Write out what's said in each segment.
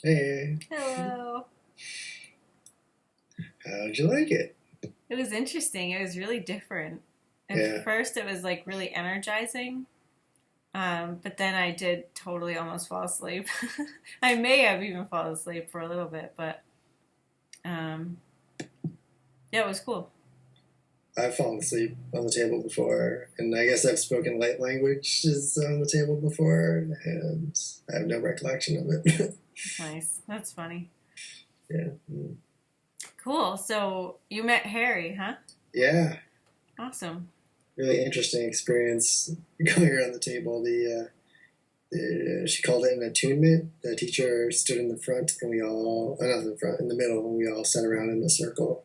Hey, Hello. how'd you like it? It was interesting. It was really different. At Yeah. first, it was like really energizing, but then I did totally almost fall asleep. I may have even fallen asleep for a little bit, but um, yeah, it was cool. I've fallen asleep on the table before, and I guess I've spoken light languages on the table before, and I have no recollection of it. Nice. That's funny. Yeah. Cool. So you met Harry, huh? Yeah. Awesome. Really interesting experience going around the table. She called it an attunement. The teacher stood in the front, and we all, not in the front, in the middle, and we all sat around in a circle.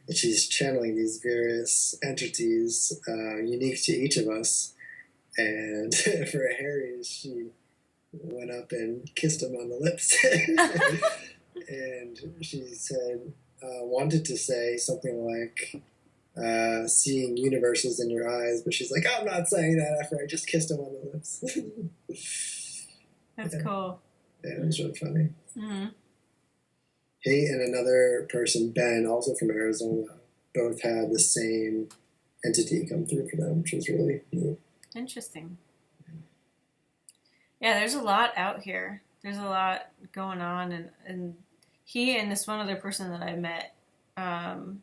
And she's channeling these various entities unique to each of us. And for Harry, she went up and kissed him on the lips. And she said, wanted to say something like, seeing universes in your eyes, but she's like, I'm not saying that after I just kissed him on the lips. That's Yeah, cool. yeah, it was really funny. Hmm. He and another person, Ben, also from Arizona, both had the same entity come through for them, which was really neat. Interesting. Yeah, there's a lot out here. There's a lot going on, and he and this one other person that I met, um,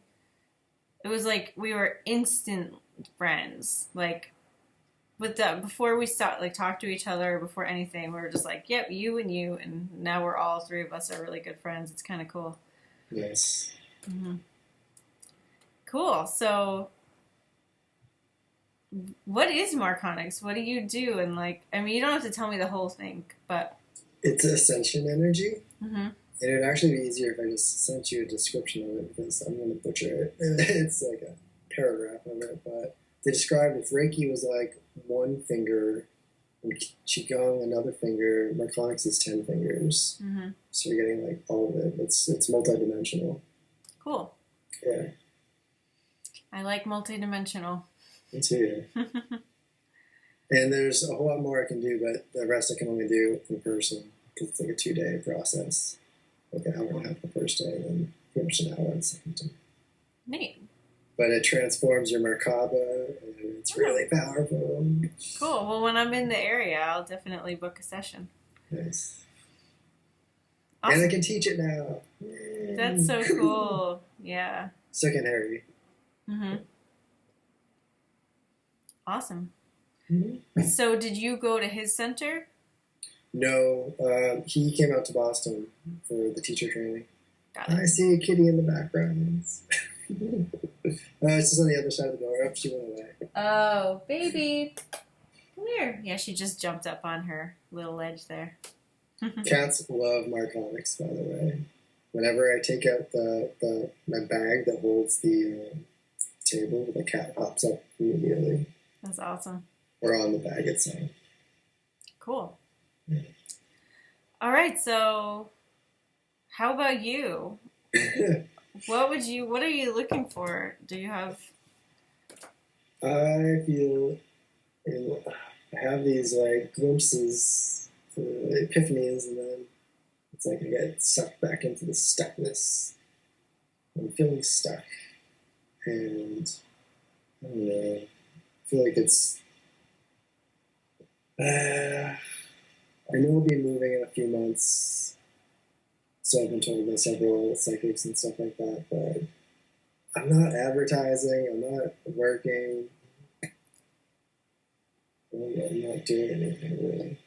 it was like we were instant friends. Like with the before we start like talk to each other before anything, we were just like, yep, you and you, and now we're all three of us are really good friends. It's kind of cool. Yes. Hmm. Cool. So, what is Marconics? What do you do? And like, I mean, you don't have to tell me the whole thing, but. It's ascension energy. Hmm. And it would actually be easier if I just sent you a description of it because I'm going to butcher it. It's like a paragraph of it, but they described if Reiki was like one finger and Qigong another finger, Marconics is 10 fingers. Hmm. So you're getting like all of it. It's multidimensional. Cool. Yeah, I like multidimensional. me too. And there's a whole lot more I can do, but the rest I can only do in person because it's like a 2-day process. Like an hour and a half the first day, and then pretty much an hour the second day. Neat. But it transforms your Merkaba, and it's really powerful. Cool. Well, when I'm in the area, I'll definitely book a session. Nice. Awesome. And I can teach it now. That's so cool. Yeah. So can Harry. Mm-hmm. Awesome. Mm-hmm. So, did you go to his center? No, he came out to Boston for the teacher training. Got it. I see a kitty in the background. It's just on the other side of the door. Oh, she went away. Oh, baby. Come here. Yeah, she just jumped up on her little ledge there. Cats love Marconics, by the way. Whenever I take out my bag that holds the table, the cat pops up immediately. That's awesome. Or on the bag itself. Cool. Yeah. All right, so how about you? What are you looking for? Do you have I feel I have these like glimpses, epiphanies, and then it's like I get sucked back into the stuckness. I'm feeling stuck, and I don't know. I feel like it's. I know I'll be moving in a few months, so I've been told by several psychics and stuff like that. But I'm not advertising. I'm not working. I'm not doing anything really.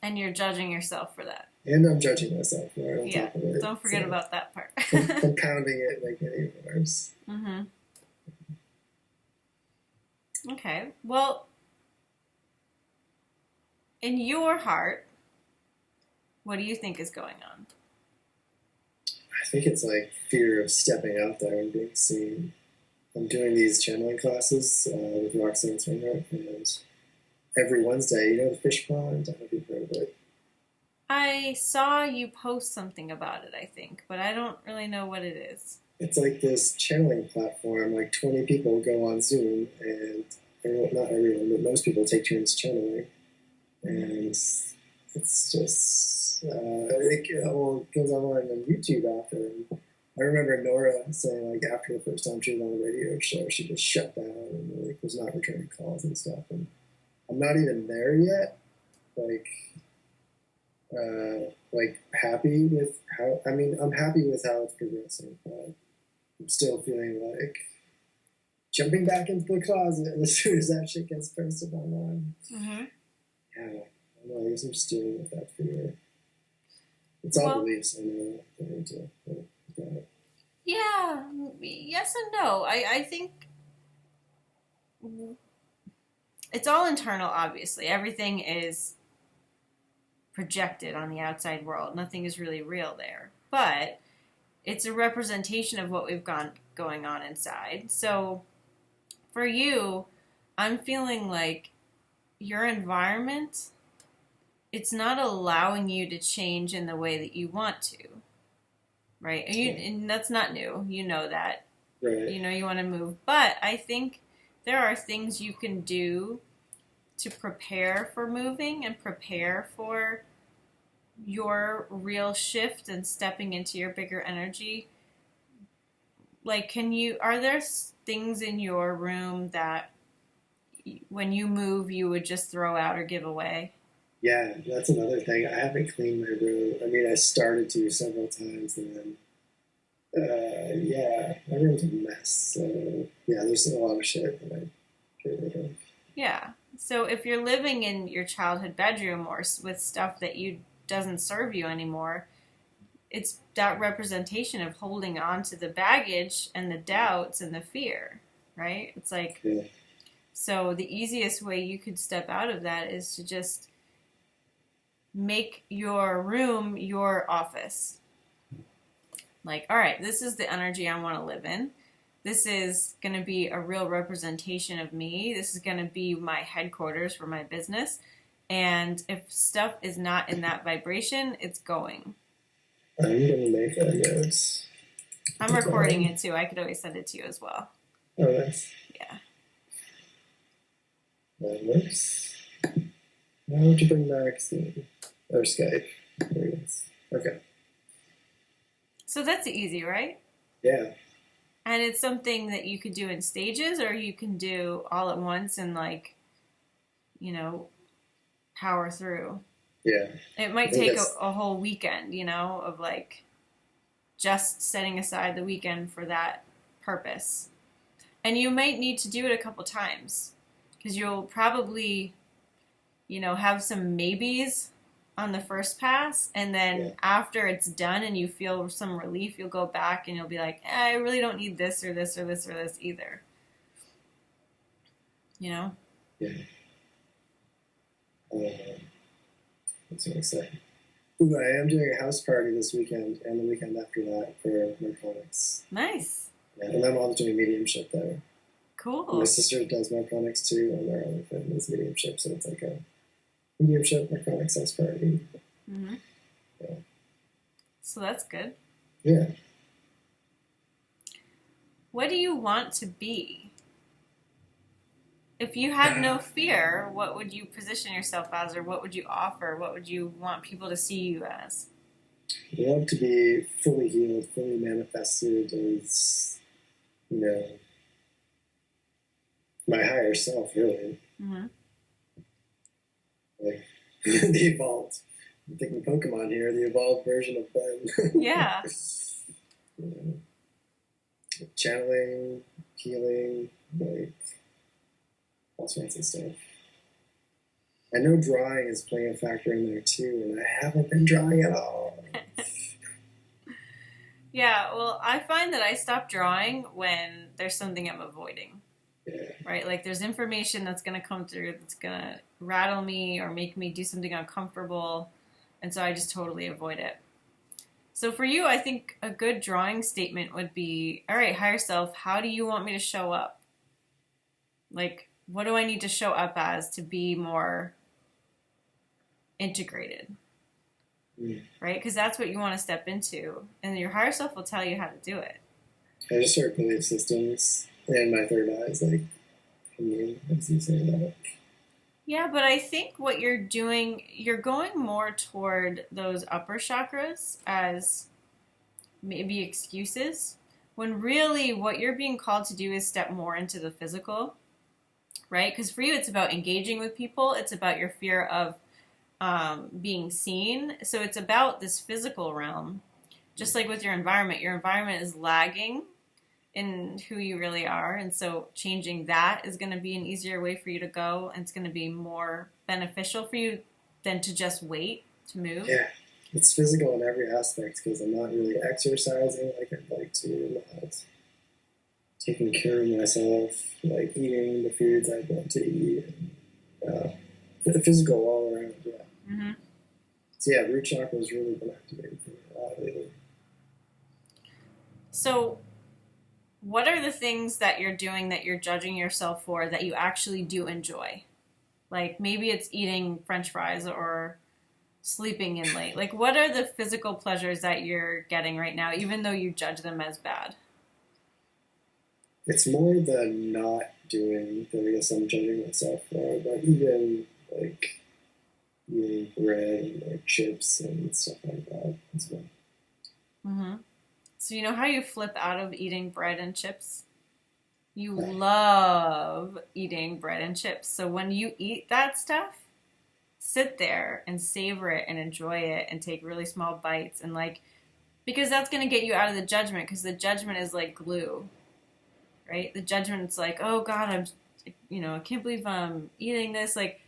and you're judging yourself for that? And I'm judging myself right on Yeah. top of it. Don't forget about that part. Compounding it like any worse. Mm-hmm. Okay. Well, in your heart, what do you think is going on? I think it's like fear of stepping out there and being seen. I'm doing these channeling classes with Roxanne Swinghart, and every Wednesday, you know the fish pond? I don't know if you've heard of it. I saw you post something about it, I think, but I don't really know what it is. It's like this channeling platform. Like 20 people go on Zoom, and not everyone, but most people take turns channeling. And it's just it goes online on YouTube after. And I remember Nora saying, like, after the first time she was on the radio show, she just shut down and, like, was not returning calls and stuff. And I'm not even there yet. Like happy with how, I mean, I'm happy with how it's progressing, but I'm still feeling like jumping back into the closet as soon as that shit gets posted online. Mm-hmm. Yeah, I don't know, I guess I'm just dealing with that fear. It's all beliefs, I know. I need to. Yeah, yes and no. I think it's all internal, obviously. Everything is projected on the outside world. Nothing is really real there. But it's a representation of what we've got going on inside. So for you, I'm feeling like your environment, it's not allowing you to change in the way that you want to. Right? And that's not new. You know that. Right. You know you want to move. But I think there are things you can do to prepare for moving and prepare for your real shift and stepping into your bigger energy. Like, are there things in your room that when you move you would just throw out or give away? Yeah, that's another thing. I haven't cleaned my room. I mean, I started to several times, and then, my room's a mess. So, yeah, there's a lot of shit that I get rid of. Yeah. So if you're living in your childhood bedroom or with stuff that doesn't serve you anymore, it's that representation of holding on to the baggage and the doubts and the fear, right? It's like, yeah. So the easiest way you could step out of that is to just make your room your office. Like, all right, this is the energy I want to live in. This is going to be a real representation of me. This is going to be my headquarters for my business. And if stuff is not in that vibration, it's going. I'm going to make a note. I'm recording it too. I could always send it to you as well. Oh, nice. Yeah. That works. Now to bring back Zoom or Skype. There it is. Okay. So that's easy, right? Yeah. And it's something that you could do in stages, or you can do all at once and, like, power through. Yeah. It might take a whole weekend, of, like, just setting aside the weekend for that purpose. And you might need to do it a couple times, because you'll probably, have some maybes on the first pass, and then after it's done and you feel some relief, you'll go back and you'll be like, I really don't need this or this or this or this either. Yeah. What's going to say? Ooh, I am doing a house party this weekend and the weekend after that for narcotics. Nice. Yeah, and my mom's doing mediumship there. Cool. And my sister does narcotics too, and their other friend is mediumship, so it's like a mediumship narcotics house party. Mm-hmm. Yeah. So that's good. Yeah. What do you want to be? If you had no fear, what would you position yourself as, or what would you offer? What would you want people to see you as? I want to be fully healed, fully manifested as, my higher self, really. Mm-hmm. Like, the evolved. I'm thinking Pokemon here, the evolved version of Ben. Yeah. Channeling, healing, like, all sorts of stuff. I know drawing is playing a factor in there too, and I haven't been drawing at all. Yeah, well, I find that I stop drawing when there's something I'm avoiding. Yeah. Right? Like, there's information that's going to come through that's going to rattle me or make me do something uncomfortable, and so I just totally avoid it. So for you, I think a good drawing statement would be, all right, higher self, how do you want me to show up? Like, what do I need to show up as to be more integrated? Right? Because that's what you want to step into. And your higher self will tell you how to do it. I just heard belief systems and my third eye is like, as you say that. Yeah, but I think what you're doing, you're going more toward those upper chakras as maybe excuses, when really what you're being called to do is step more into the physical, right? Because for you, it's about engaging with people, it's about your fear of being seen. So it's about this physical realm. Just like with your environment is lagging in who you really are. And so changing that is going to be an easier way for you to go. And it's going to be more beneficial for you than to just wait to move. Yeah, it's physical in every aspect because I'm not really exercising like I'd like to. I'm not taking care of myself, like eating the foods I want to eat. The physical all around, yeah. Mm-hmm. So yeah, root chakra has really been activated for me a lot lately. So what are the things that you're doing that you're judging yourself for that you actually do enjoy? Like maybe it's eating French fries or sleeping in late. Like what are the physical pleasures that you're getting right now, even though you judge them as bad? It's more the not doing that I guess I'm judging myself for, but even like eating bread and like chips and stuff like that as well. Mm-hmm. So you know how you flip out of eating bread and chips? You love eating bread and chips. So when you eat that stuff, sit there and savor it and enjoy it and take really small bites and like, because that's going to get you out of the judgment, because the judgment is like glue, right? The judgment's like, oh God, I can't believe I'm eating this. Like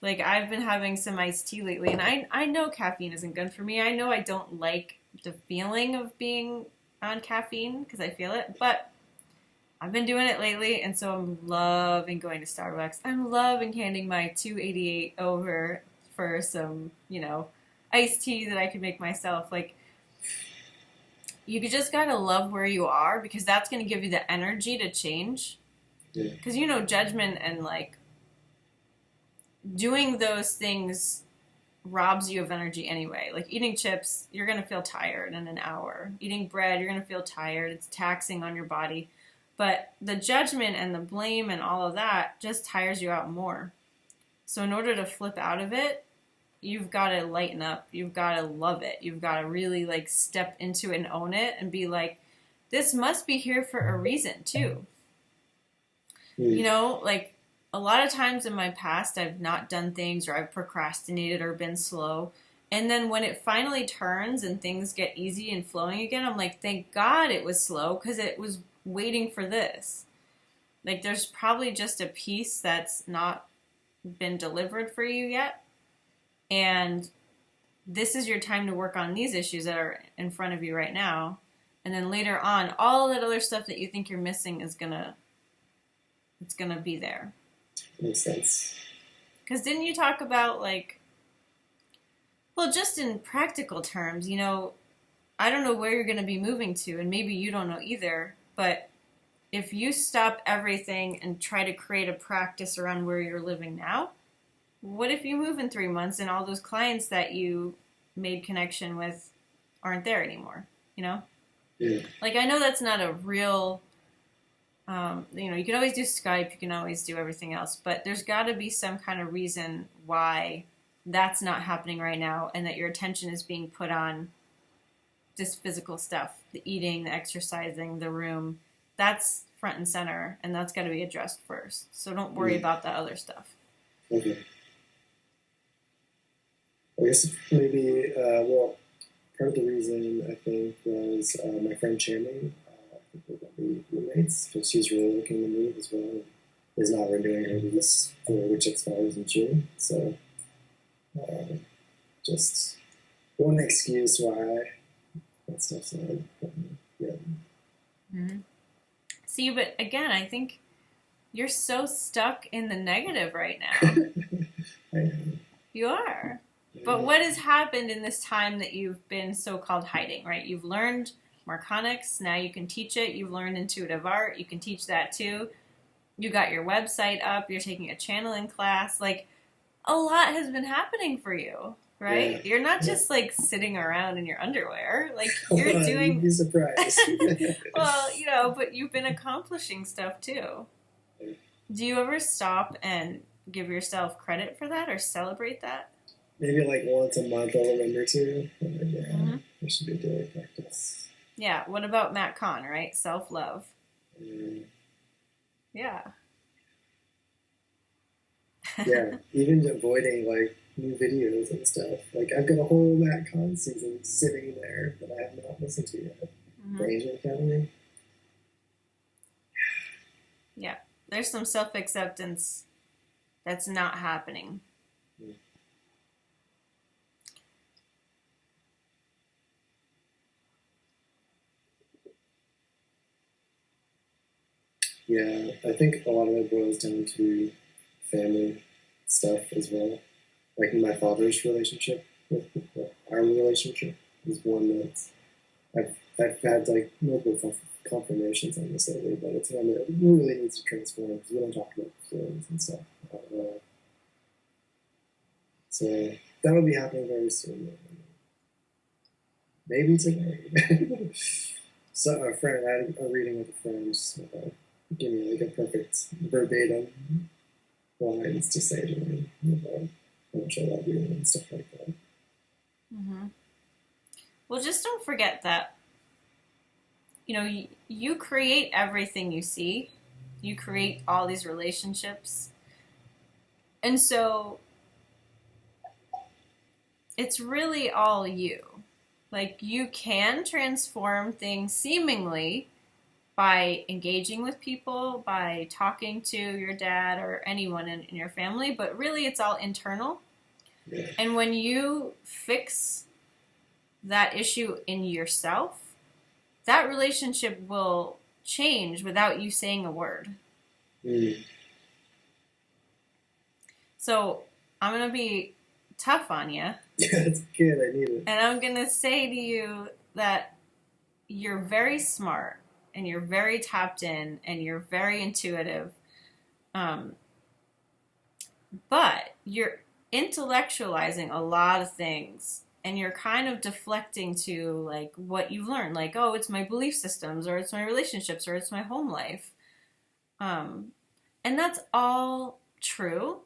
I've been having some iced tea lately, and I know caffeine isn't good for me. I know I don't like the feeling of being on caffeine because I feel it, but I've been doing it lately, and so I'm loving going to Starbucks. I'm loving handing my $2.88 over for some, iced tea that I can make myself. Like, you just gotta love where you are because that's gonna give you the energy to change. Yeah. Because judgment and like doing those things robs you of energy anyway. Like eating chips, you're going to feel tired in an hour. Eating bread, you're going to feel tired. It's taxing on your body. But the judgment and the blame and all of that just tires you out more. So in order to flip out of it, you've got to lighten up. You've got to love it. You've got to really like step into it and own it and be like, this must be here for a reason too. Like a lot of times in my past, I've not done things or I've procrastinated or been slow. And then when it finally turns and things get easy and flowing again, I'm like, thank God it was slow because it was waiting for this. Like there's probably just a piece that's not been delivered for you yet. And this is your time to work on these issues that are in front of you right now. And then later on, all that other stuff that you think you're missing is it's gonna be there. Makes sense. Because didn't you talk about just in practical terms, I don't know where you're going to be moving to, and maybe you don't know either, but if you stop everything and try to create a practice around where you're living now, what if you move in 3 months and all those clients that you made connection with aren't there anymore, Yeah. Like, I know that's not a real... you can always do Skype, you can always do everything else, but there's got to be some kind of reason why that's not happening right now and that your attention is being put on this physical stuff, the eating, the exercising, the room. That's front and center, and that's got to be addressed first. So don't worry about that other stuff. Okay. I guess maybe, part of the reason I think was my friend Channing. We're going to be roommates because she's really looking to move as well. And is not renewing her lease, which expires in June. So, just one excuse why that stuff's not. Yeah. Mm-hmm. See, but again, I think you're so stuck in the negative right now. I am. You are. But what has happened in this time that you've been so-called hiding, right? You've learned Marconics, now you can teach it. You've learned intuitive art, you can teach that too. You got your website up, you're taking a channeling class. Like, a lot has been happening for you, right? Yeah. You're not just like sitting around in your underwear. Like, you're doing... You'd be surprised. Well, but you've been accomplishing stuff too. Do you ever stop and give yourself credit for that or celebrate that. Maybe like once a month I'll remember to. Yeah, Mm-hmm. there should be a daily practice. Yeah. What about Matt Kahn, right? Self-love. Mm. Yeah. Yeah, even avoiding like new videos and stuff. Like I've got a whole Matt Con season sitting there that I have not listened to yet. Mm-hmm. The Angel Academy. Yeah. There's some self-acceptance that's not happening. Mm. Yeah, I think a lot of it boils down to family stuff as well. Like my father's relationship with our relationship is one that I've had like multiple confirmations on this lately, but it's one that really needs to transform because we don't talk about feelings and stuff. So that'll be happening very soon. Maybe today. So a friend, I had a reading with a friend, give me like a perfect verbatim lines to say to me about how much I love you and stuff like that. Mm-hmm. Well, just don't forget that, you know, you create everything you see. You create all these relationships. And so it's really all you. Like, you can transform things seemingly by engaging with people, by talking to your dad or anyone in your family, but really it's all internal. Yeah. And when you fix that issue in yourself, that relationship will change without you saying a word. Mm. So I'm going to be tough on you. Yeah, it's good. I need it. And I'm going to say to you that you're very smart and you're very tapped in and you're very intuitive. But you're intellectualizing a lot of things and you're kind of deflecting to like what you've learned. Like, oh, it's my belief systems or it's my relationships or it's my home life. And that's all true,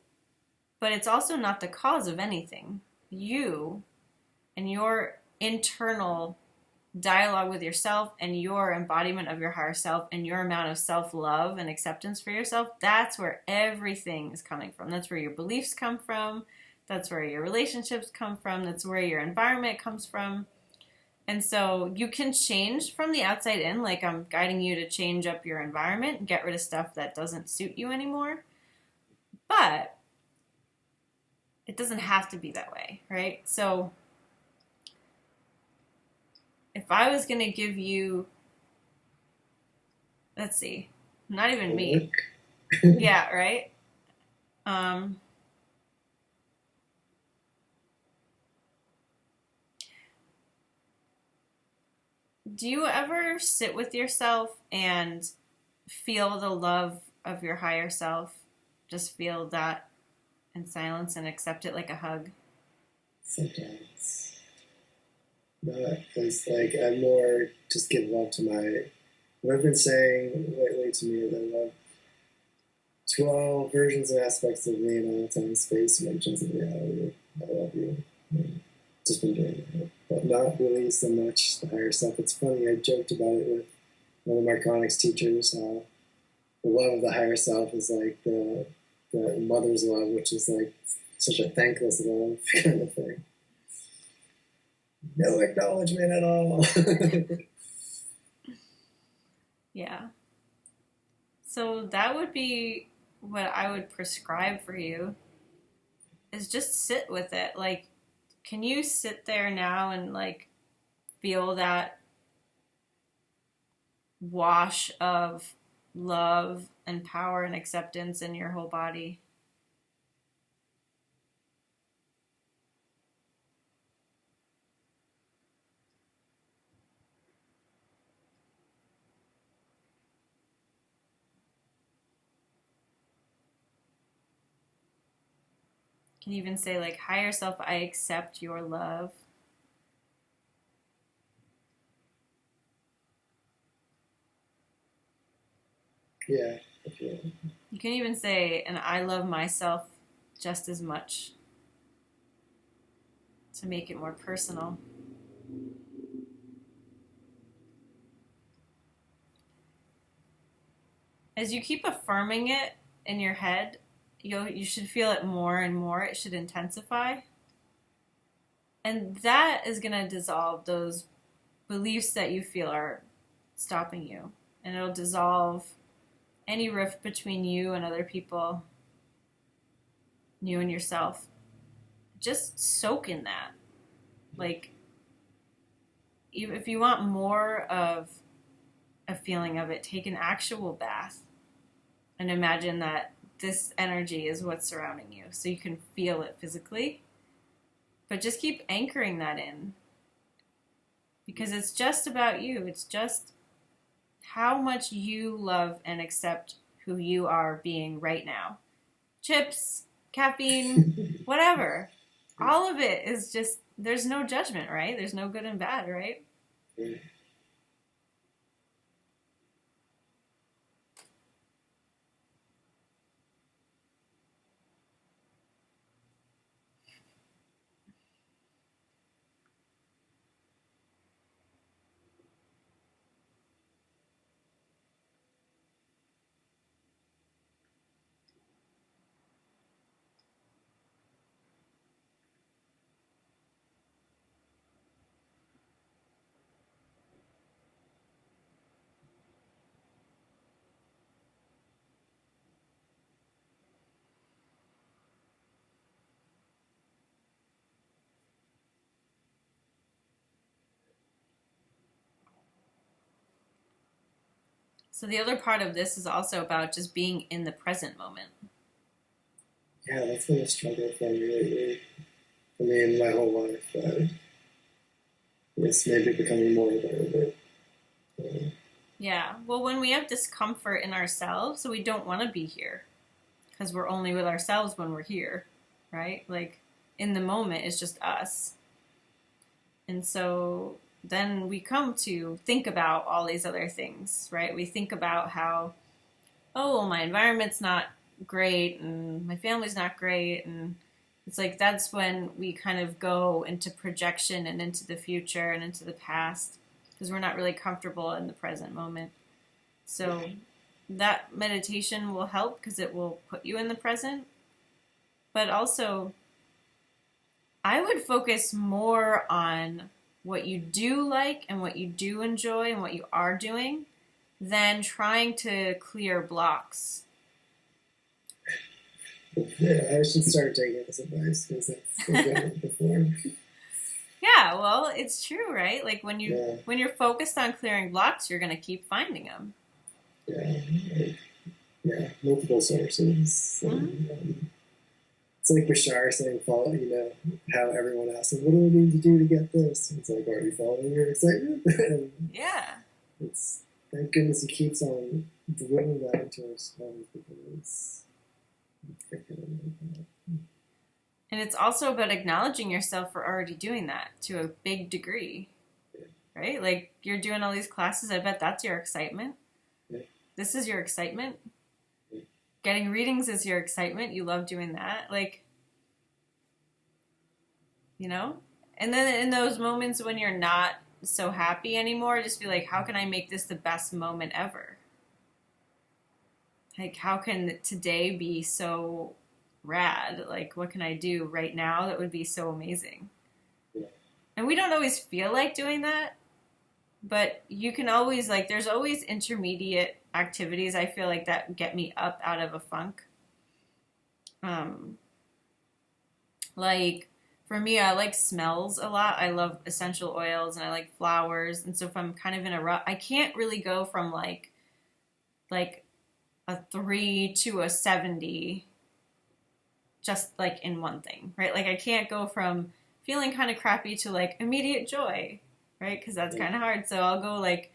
but it's also not the cause of anything. You and your internal dialogue with yourself and your embodiment of your higher self and your amount of self-love and acceptance for yourself, that's where everything is coming from. That's where your beliefs come from. That's where your relationships come from. That's where your environment comes from. And so you can change from the outside in, like I'm guiding you to change up your environment and get rid of stuff that doesn't suit you anymore. But it doesn't have to be that way, right? So if I was going to give you, let's see, not even me. Yeah, right? Do you ever sit with yourself and feel the love of your higher self? Just feel that in silence and accept it like a hug? Sometimes. Not because like I'm more just give love to my. What I've been saying lately to me is I love to all versions and aspects of me in all time, space, dimensions, and reality. I love you. Just been doing it, but not really so much the higher self. It's funny. I joked about it with one of my chronics teachers. How the love of the higher self is like the mother's love, which is like such a thankless love kind of thing. No acknowledgement at all. Yeah. So that would be what I would prescribe for you, is just sit with it. Like, can you sit there now and like feel that wash of love and power and acceptance in your whole body? Can you even say like, higher self, I accept your love? Yeah. Okay. You can even say, and I love myself just as much to make it more personal. As you keep affirming it in your head, you should feel it more and more. It should intensify. And that is going to dissolve those beliefs that you feel are stopping you. And it'll dissolve any rift between you and other people, you and yourself. Just soak in that. Like, if you want more of a feeling of it, take an actual bath and imagine that this energy is what's surrounding you so you can feel it physically. But just keep anchoring that in, because it's just about you. It's just how much you love and accept who you are being right now. Chips, caffeine, whatever. All of it is just, there's no judgment, right? There's no good and bad, right? So the other part of this is also about just being in the present moment. Yeah, that's been a struggle for me lately. For me in my whole life. It's maybe becoming more aware of it. Yeah. Well, when we have discomfort in ourselves, so we don't want to be here because we're only with ourselves when we're here, right? Like in the moment, it's just us. And so then we come to think about all these other things, right? We think about how, oh, well, my environment's not great and my family's not great. And it's like that's when we kind of go into projection and into the future and into the past because we're not really comfortable in the present moment. So that meditation will help because it will put you in the present. But also, I would focus more on what you do like and what you do enjoy and what you are doing than trying to clear blocks. Yeah, I should start taking this advice because that's what I've done before. Yeah, well, it's true, right? Like when you're focused on clearing blocks, you're going to keep finding them. Yeah, multiple sources. It's like Bashar saying, "Follow," how everyone asks him, "What do I need to do to get this?" It's like, "Are you following your excitement?" Yeah. It's thank goodness he keeps on drilling that into our skulls because and it's also about acknowledging yourself for already doing that to a big degree, right? Like you're doing all these classes. I bet that's your excitement. Yeah. This is your excitement. Getting readings is your excitement. You love doing that. Like, and then in those moments when you're not so happy anymore, just be like, how can I make this the best moment ever? Like, how can today be so rad? Like, what can I do right now that would be so amazing? Yeah. And we don't always feel like doing that, but you can always, like, there's always intermediate activities I feel like that get me up out of a funk. Like for me, I like smells a lot. I love essential oils and I like flowers. And so if I'm kind of in a rut, I can't really go from like a 3 to a 70 just like in one thing, right? Like I can't go from feeling kind of crappy to like immediate joy, right? Because that's kind of hard. So I'll go like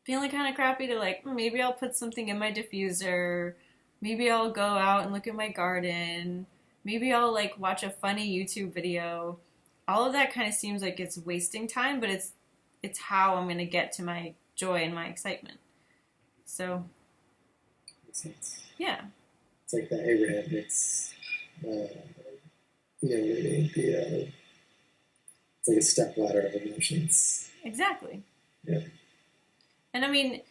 feeling kind of crappy to like, maybe I'll put something in my diffuser. Maybe I'll go out and look at my garden. Maybe I'll like watch a funny YouTube video. All of that kind of seems like it's wasting time, but it's how I'm going to get to my joy and my excitement. So, makes sense. Yeah. It's like the Abraham Hicks it's like a step ladder of emotions. Exactly. Yeah. And I mean,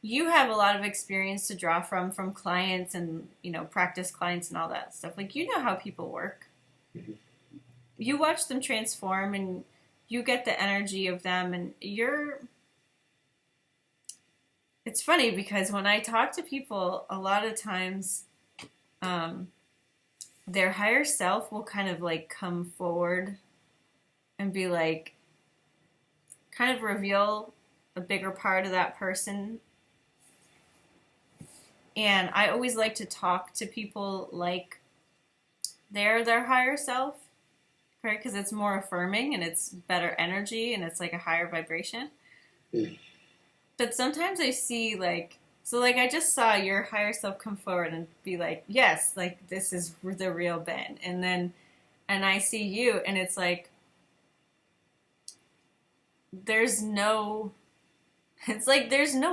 you have a lot of experience to draw from clients and, practice clients and all that stuff. Like, you know how people work. Mm-hmm. You watch them transform and you get the energy of them, and it's funny because when I talk to people, a lot of times their higher self will kind of like come forward and be like, kind of reveal a bigger part of that person. And I always like to talk to people like they're their higher self, right? Because it's more affirming and it's better energy and it's like a higher vibration. Mm. But sometimes I see like I just saw your higher self come forward and be like, yes, like this is the real Ben. And I see you and it's like, there's no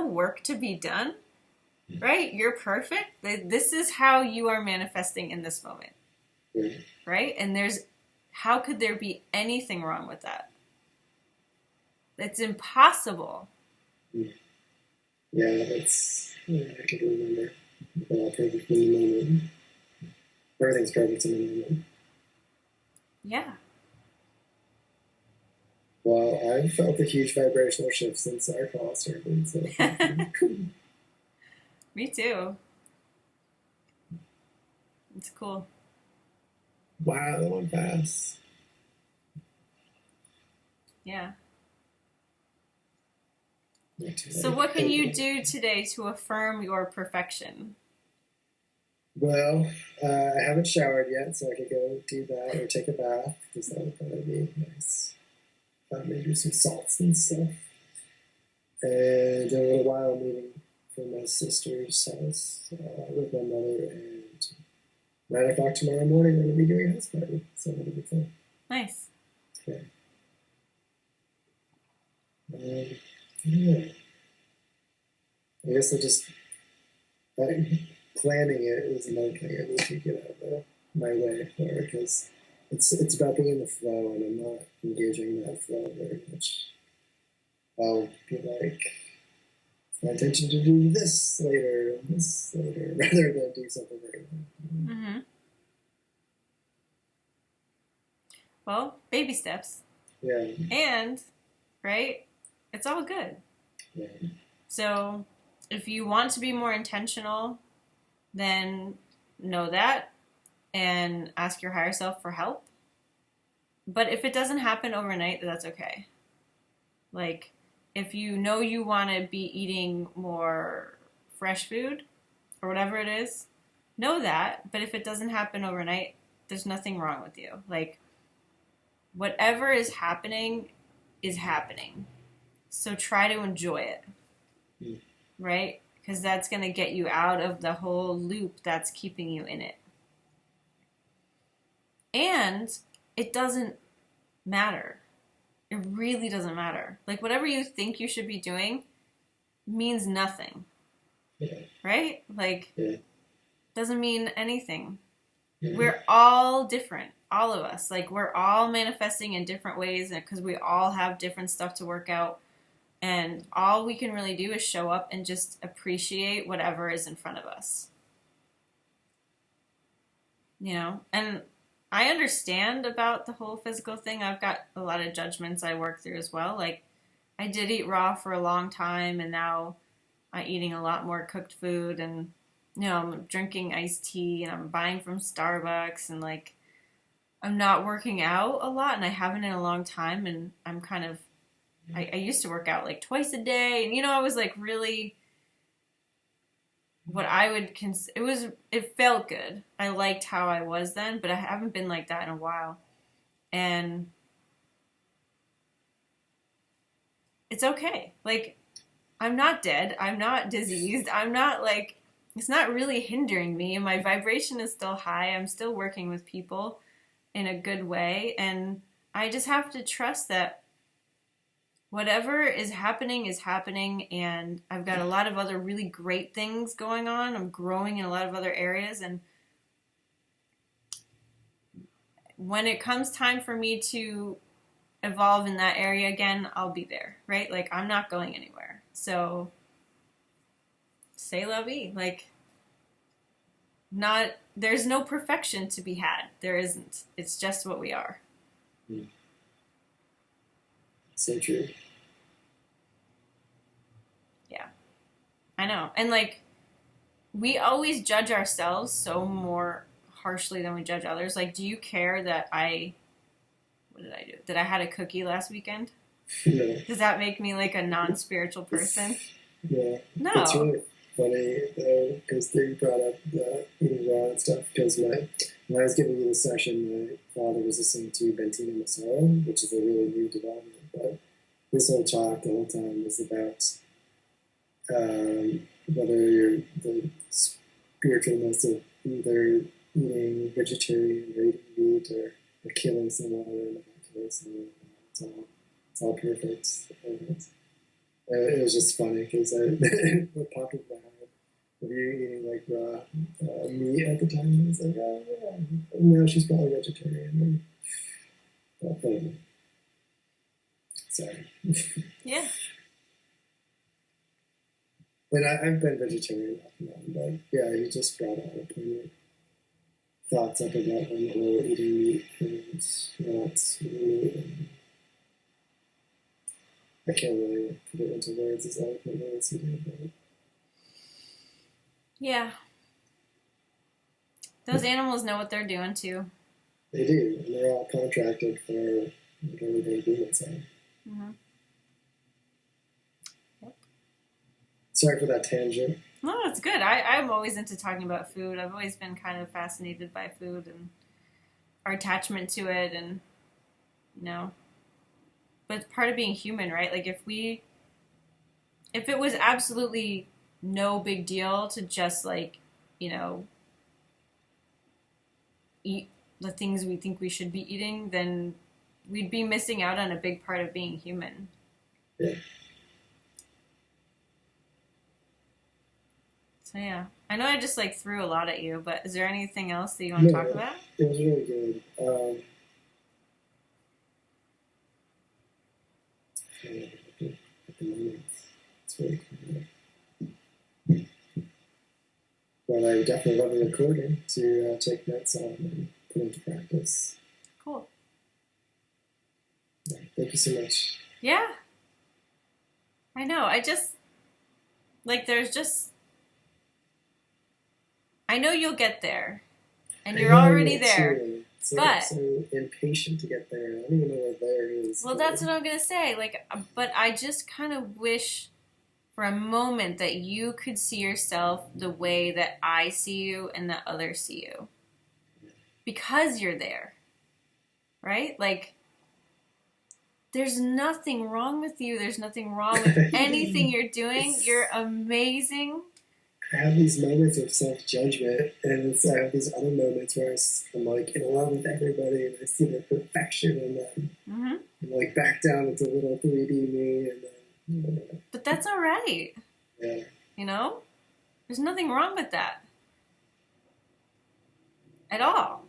work to be done, right? You're perfect. This is how you are manifesting in this moment, right? And how could there be anything wrong with that? It's impossible. Yeah, I can remember. All perfect in the moment. Everything's perfect in the moment. Yeah. Well, I've felt a huge vibrational shift since our call started. So. Me too. It's cool. Wow, that went fast. Yeah. So what can you do today to affirm your perfection? Well, I haven't showered yet, so I could go do that or take a bath, because that would probably be nice. Maybe some salts and stuff. And in a little while, I'm leaving for my sister's house with my mother, and 9 o'clock tomorrow morning, we're going to be doing a house party, so it'll be fun. Nice. Okay. Yeah. I guess planning it is another thing I need to get out of my way for, because it's about being in the flow, and I'm not engaging in that flow very much. I'll be like, it's my intention to do this later, rather than do something right now. Mm-hmm. Well, baby steps. Yeah. And, right, it's all good. Yeah. So, if you want to be more intentional, then know that and ask your higher self for help. But if it doesn't happen overnight, that's okay. Like, if you know you want to be eating more fresh food or whatever it is, know that. But if it doesn't happen overnight, there's nothing wrong with you. Like, whatever is happening is happening. So try to enjoy it. Mm. Right? Because that's going to get you out of the whole loop that's keeping you in it. And it doesn't matter. It really doesn't matter. Like, whatever you think you should be doing means nothing. Yeah. Right? Like, doesn't mean anything. Yeah. We're all different. All of us. Like, we're all manifesting in different ways because we all have different stuff to work out. And all we can really do is show up and just appreciate whatever is in front of us. And I understand about the whole physical thing. I've got a lot of judgments I work through as well. Like, I did eat raw for a long time, and now I'm eating a lot more cooked food, and, I'm drinking iced tea, and I'm buying from Starbucks, and, like, I'm not working out a lot, and I haven't in a long time, and I'm kind of, I used to work out, like, twice a day, and, I was, like, really, what I would consider, it felt good. I liked how I was then, but I haven't been like that in a while. And it's okay. Like, I'm not dead. I'm not diseased. I'm not, like, it's not really hindering me. And my vibration is still high. I'm still working with people in a good way. And I just have to trust that whatever is happening, and I've got a lot of other really great things going on. I'm growing in a lot of other areas, and when it comes time for me to evolve in that area again, I'll be there, right? Like, I'm not going anywhere. So, say la vie. Like, there's no perfection to be had. There isn't. It's just what we are. So true. Yeah. I know. And like, we always judge ourselves so more harshly than we judge others. Like, do you care that what did I do? That I had a cookie last weekend? Yeah. Does that make me like a non-spiritual person? Yeah. No. It's really funny though, because you brought up the eating raw and stuff. Because when I was giving you the session, my father was listening to Bentina Massaro, which is a really new development. But this whole talk the whole time was about whether you're the spiritualness of either eating vegetarian or eating meat or killing someone or not killing someone. It's all perfect. And it was just funny because what popped in my head of you eating like raw meat at the time. I was like, oh yeah, now she's probably vegetarian. And, sorry. Yeah. And I've been vegetarian off and on, but yeah, you just brought out a poignant thoughts up about the whole eating meat and not meat. And I can't really put it into words as eloquently as you did, but Yeah. Those animals know what they're doing too. they do, and they're all contracted for everything being inside. Mm-hmm. Yep. Sorry for that tangent. No, it's good. I'm always into talking about food. I've always been kind of fascinated by food and our attachment to it, and but it's part of being human, right? Like if it was absolutely no big deal to just like, eat the things we think we should be eating, then we'd be missing out on a big part of being human. Yeah. So yeah, I know I just like threw a lot at you, but is there anything else that you want to talk about? It was really good. At the moment, it's really cool. But I definitely love the recording to take notes on and put into practice. Cool. Yeah, thank you so much. Yeah. I know. I just there's just. I know you'll get there, and you're already there. Too. It's like I'm so impatient to get there. I don't even know where there is. Well, that's what I'm gonna say. But I just kind of wish, for a moment, that you could see yourself the way that I see you and that others see you, because you're there, right? Like, there's nothing wrong with you. There's nothing wrong with anything you're doing. You're amazing. I have these moments of self-judgment, and I have these other moments where I'm like in love with everybody, and I see the perfection in them, and like back down into little 3D me, and then. But that's all right. Yeah. There's nothing wrong with that at all,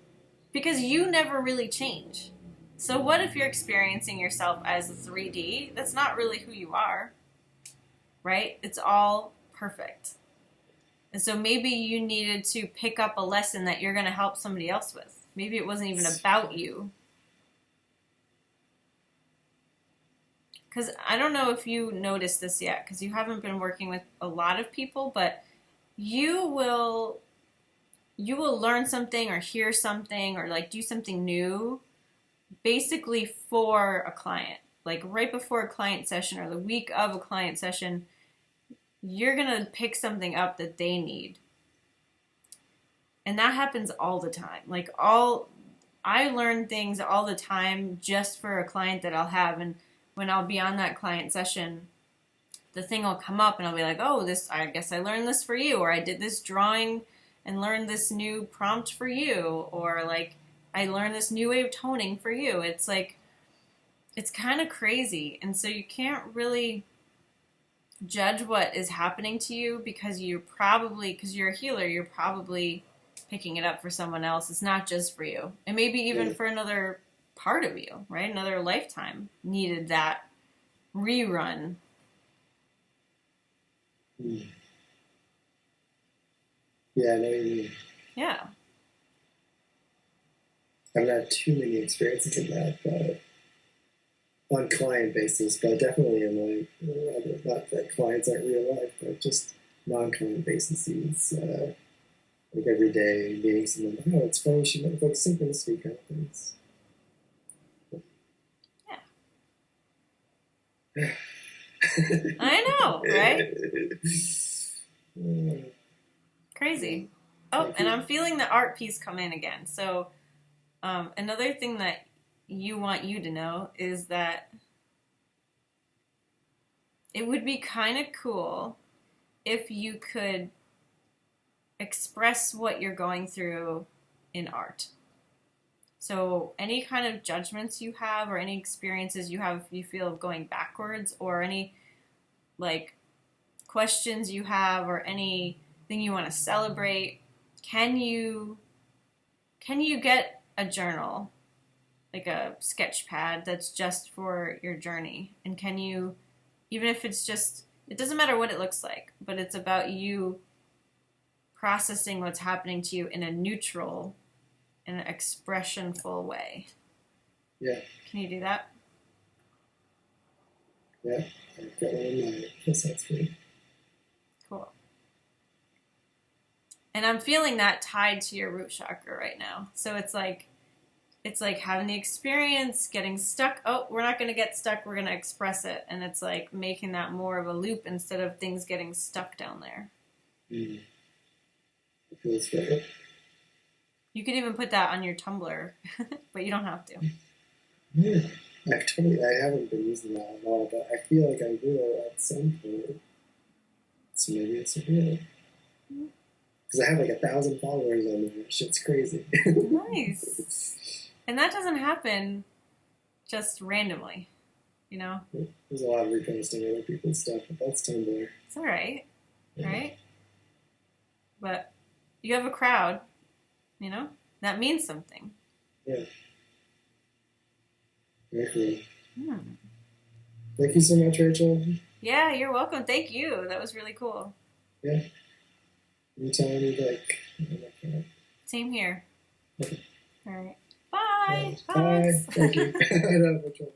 because you never really change. So what if you're experiencing yourself as a 3D? That's not really who you are, right? It's all perfect. And so maybe you needed to pick up a lesson that you're going to help somebody else with. Maybe it wasn't even about you. Because I don't know if you noticed this yet, because you haven't been working with a lot of people, but you will learn something or hear something or like do something new basically for a client. Like right before a client session or the week of a client session, you're going to pick something up that they need. And that happens all the time. Like I learn things all the time just for a client that I'll have. And when I'll be on that client session, the thing will come up and I'll be like, oh, I guess I learned this for you. Or I did this drawing and learned this new prompt for you. Or like, I learned this new way of toning for you. It's like, it's kind of crazy. And so you can't really judge what is happening to you because you're a healer, you're probably picking it up for someone else. It's not just for you. And maybe even for another part of you, right? Another lifetime needed that rerun. Yeah, I know what you mean. Yeah. I've had too many experiences in that, but on client basis, but definitely in like, not that clients aren't real life, but just non-client basis. Like every day meeting someone, oh, it's funny, she might like synchronicity kind of things. Yeah. I know, right? Crazy. Oh, and I'm feeling the art piece come in again. So another thing that you want you to know is that it would be kind of cool if you could express what you're going through in art. So any kind of judgments you have or any experiences you have you feel of going backwards or any like questions you have or anything you want to celebrate, can you get a journal, like a sketch pad that's just for your journey? And can you, even if it's just, it doesn't matter what it looks like, but it's about you processing what's happening to you in a neutral, in an expressionful way. Yeah. Can you do that? Yeah. I've got one in mind. Yes, that's good. Cool. And I'm feeling that tied to your root chakra right now. So it's like having the experience, getting stuck. Oh, we're not going to get stuck. We're going to express it. And it's like making that more of a loop instead of things getting stuck down there. It feels good. You can even put that on your Tumblr, but you don't have to. Yeah. I haven't been using that at all, but I feel like I will at some point. So maybe it's real. Because I have like 1,000 followers on there. Shit's crazy. Nice. And that doesn't happen just randomly, you know? There's a lot of reposting other people's stuff, but that's Tumblr. It's all right, right? But you have a crowd, you know? That means something. Yeah. Very cool. Thank you so much, Rachel. Yeah, you're welcome. Thank you. That was really cool. Yeah. Anytime you'd like. Same here. Okay. All right. Bye. Bye. Thank you. I don't know which one.